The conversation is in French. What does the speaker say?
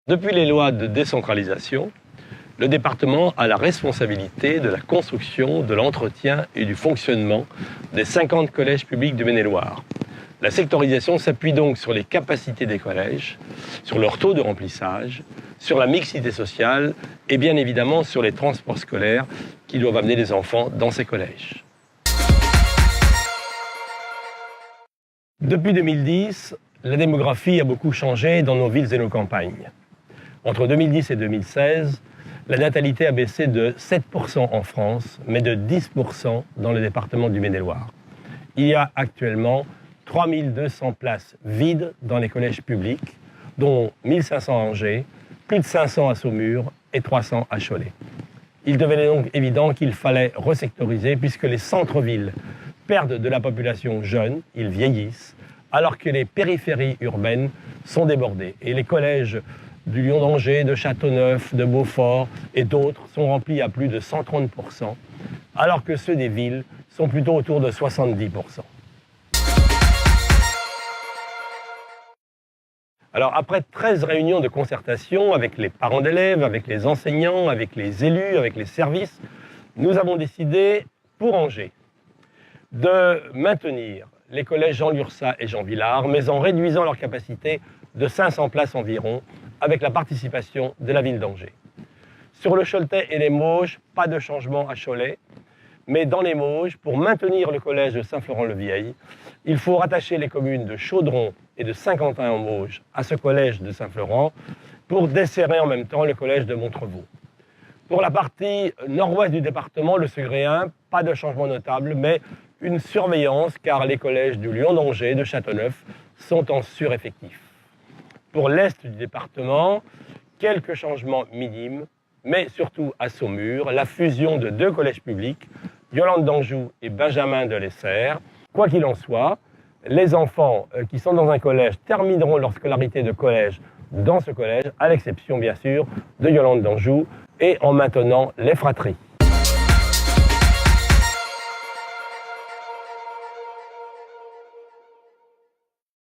Depuis les lois de décentralisation, le département a la responsabilité de la construction, de l'entretien et du fonctionnement des 50 collèges publics de Maine-et-Loire. La sectorisation s'appuie donc sur les capacités des collèges, sur leur taux de remplissage, sur la mixité sociale et bien évidemment sur les transports scolaires qui doivent amener les enfants dans ces collèges. Depuis 2010, la démographie a beaucoup changé dans nos villes et nos campagnes. Entre 2010 et 2016, la natalité a baissé de 7% en France, mais de 10% dans le département du Maine-et-Loire. Il y a actuellement 3200 places vides dans les collèges publics, dont 1500 à Angers, plus de 500 à Saumur et 300 à Cholet. Il devenait donc évident qu'il fallait resectoriser puisque les centres-villes perdent de la population jeune, ils vieillissent, alors que les périphéries urbaines sont débordées. Et les collèges du Lion d'Angers, de Châteauneuf, de Beaufort et d'autres sont remplis à plus de 130%, alors que ceux des villes sont plutôt autour de 70%. Alors après 13 réunions de concertation avec les parents d'élèves, avec les enseignants, avec les élus, avec les services, nous avons décidé pour Angers de maintenir les collèges Jean Lurçat et Jean Villard, mais en réduisant leur capacité de 500 places environ, avec la participation de la ville d'Angers. Sur le Choletais et les Mauges, pas de changement à Cholet, mais dans les Mauges, pour maintenir le collège de Saint-Florent-le-Vieil, il faut rattacher les communes de Chaudron et de Saint-Quentin-en-Mauges à ce collège de Saint-Florent pour desserrer en même temps le collège de Montrevaux. Pour la partie nord-ouest du département, le Segréen, pas de changement notable, mais une surveillance car les collèges du Lion d'Angers et de Châteauneuf sont en sureffectif. Pour l'est du département, quelques changements minimes, mais surtout à Saumur, la fusion de 2 collèges publics, Yolande d'Anjou et Benjamin de Lesser. Quoi qu'il en soit, les enfants qui sont dans un collège termineront leur scolarité de collège dans ce collège, à l'exception bien sûr de Yolande d'Anjou et en maintenant les fratries.